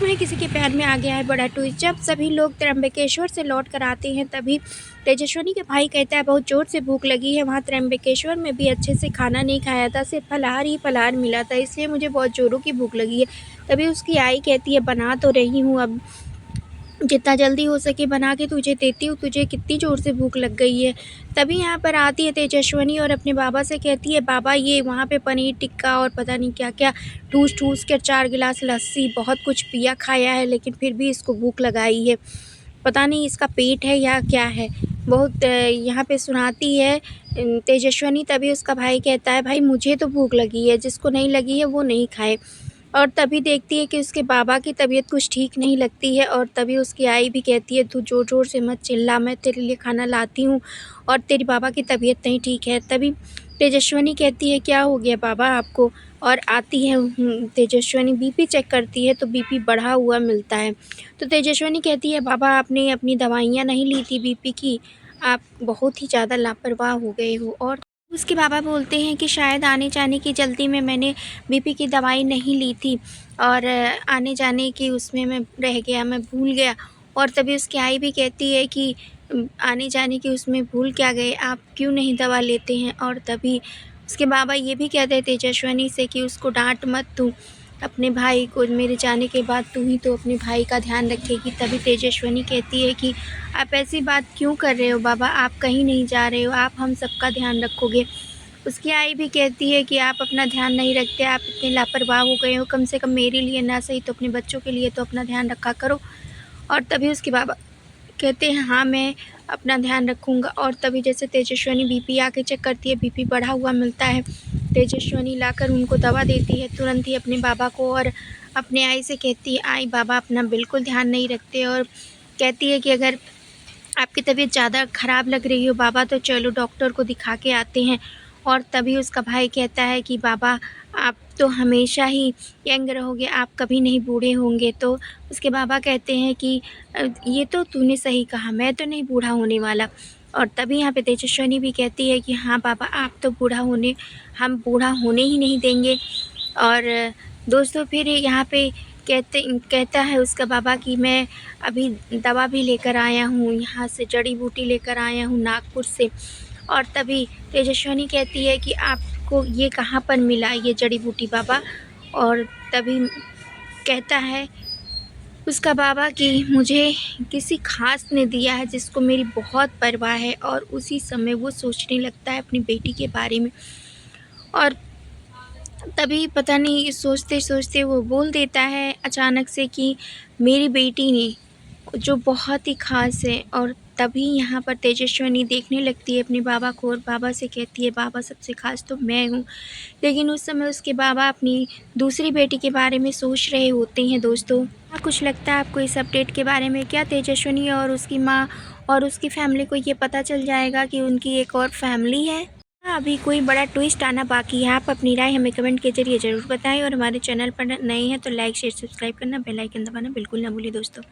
में किसी के प्यार में आ गया है बड़ा ट्विस्ट। जब सभी लोग त्र्यंबकेश्वर से लौट कर आते हैं तभी तेजस्विनी के भाई कहता है बहुत ज़ोर से भूख लगी है, वहाँ त्र्यंबकेश्वर में भी अच्छे से खाना नहीं खाया था, सिर्फ फलाहार ही फलाहार मिला था, इसलिए मुझे बहुत ज़ोरों की भूख लगी है। तभी उसकी आई कहती है बना तो रही हूँ, अब जितना जल्दी हो सके बना के तुझे देती हूँ, तुझे कितनी ज़ोर से भूख लग गई है। तभी यहाँ पर आती है तेजस्विनी और अपने बाबा से कहती है बाबा ये वहाँ पे पनीर टिक्का और पता नहीं क्या क्या ठूस ठूस कर 4 गिलास लस्सी बहुत कुछ पिया खाया है, लेकिन फिर भी इसको भूख लगाई है, पता नहीं इसका पेट है या क्या है। बहुत यहाँ पे सुनाती है तेजस्विनी। तभी उसका भाई कहता है भाई मुझे तो भूख लगी है, जिसको नहीं लगी है वो नहीं खाए। और तभी देखती है कि उसके बाबा की तबीयत कुछ ठीक नहीं लगती है और तभी उसकी आई भी कहती है तू ज़ोर-ज़ोर से मत चिल्ला, मैं तेरे लिए खाना लाती हूँ और तेरी बाबा की तबीयत नहीं ठीक है। तभी तेजस्विनी कहती है क्या हो गया बाबा आपको? और आती है तेजस्विनी बीपी चेक करती है तो बीपी बढ़ा हुआ मिलता है। तो तेजस्विनी कहती है बाबा आपने अपनी दवाइयाँ नहीं ली थी बीपी की, आप बहुत ही ज़्यादा लापरवाह हो गए हो। और उसके बाबा बोलते हैं कि शायद आने-जाने की जल्दी में मैंने बीपी की दवाई नहीं ली थी और आने-जाने की उसमें मैं रह गया, मैं भूल गया। और तभी उसकी आई भी कहती है कि आने-जाने की उसमें भूल क्या गए, आप क्यों नहीं दवा लेते हैं? और तभी उसके बाबा ये भी कहते हैं तेजस्विनी से कि उसको डाँट मत तू, अपने भाई को मेरे जाने के बाद तू ही तो अपने भाई का ध्यान रखेगी। तभी तेजस्विनी कहती है कि आप ऐसी बात क्यों कर रहे हो बाबा, आप कहीं नहीं जा रहे हो, आप हम सबका ध्यान रखोगे। उसकी आई भी कहती है कि आप अपना ध्यान नहीं रखते, आप इतने लापरवाह हो गए हो, कम से कम मेरे लिए ना सही तो अपने बच्चों के लिए तो अपना ध्यान रखा करो। और तभी उसके बाबा कहते हैं हाँ मैं अपना ध्यान रखूँगा। और तभी जैसे तेजस्विनी बीपी आके चेक करती है, बीपी बढ़ा हुआ मिलता है, तेजस्विनी लाकर उनको दवा देती है तुरंत ही अपने बाबा को और अपने आई से कहती है आई बाबा अपना बिल्कुल ध्यान नहीं रखते और कहती है कि अगर आपकी तबीयत ज़्यादा ख़राब लग रही हो बाबा तो चलो डॉक्टर को दिखा के आते हैं। और तभी उसका भाई कहता है कि बाबा आप तो हमेशा ही यंग रहोगे, आप कभी नहीं बूढ़े होंगे। तो उसके बाबा कहते हैं कि ये तो तूने सही कहा, मैं तो नहीं बूढ़ा होने वाला। और तभी यहाँ पे तेजस्विनी भी कहती है कि हाँ बाबा आप तो हम बूढ़ा होने ही नहीं देंगे। और दोस्तों फिर यहाँ पे कहता है उसका बाबा कि मैं अभी दवा भी लेकर आया हूँ, यहाँ से जड़ी बूटी लेकर आया हूँ नागपुर से। और तभी तेजस्विनी कहती है कि आपको ये कहाँ पर मिला ये जड़ी बूटी बाबा? और तभी कहता है उसका बाबा कि मुझे किसी ख़ास ने दिया है जिसको मेरी बहुत परवाह है। और उसी समय वो सोचने लगता है अपनी बेटी के बारे में और तभी पता नहीं सोचते-सोचते वो बोल देता है अचानक से कि मेरी बेटी ने जो बहुत ही ख़ास है। और तभी यहाँ पर तेजस्विनी देखने लगती है अपने बाबा को और बाबा से कहती है बाबा सबसे ख़ास तो मैं हूँ। लेकिन उस समय उसके बाबा अपनी दूसरी बेटी के बारे में सोच रहे होते हैं दोस्तों। क्या कुछ लगता है आपको इस अपडेट के बारे में? क्या तेजस्विनी और उसकी माँ और उसकी फैमिली को ये पता चल जाएगा कि उनकी एक और फैमिली है? हाँ, अभी कोई बड़ा ट्विस्ट आना बाकी है? आप अपनी राय हमें कमेंट के ज़रिए ज़रूर बताएँ और हमारे चैनल पर नए हैं तो लाइक शेयर सब्सक्राइब करना, बेल आइकन दबाना बिल्कुल ना भूलिए दोस्तों।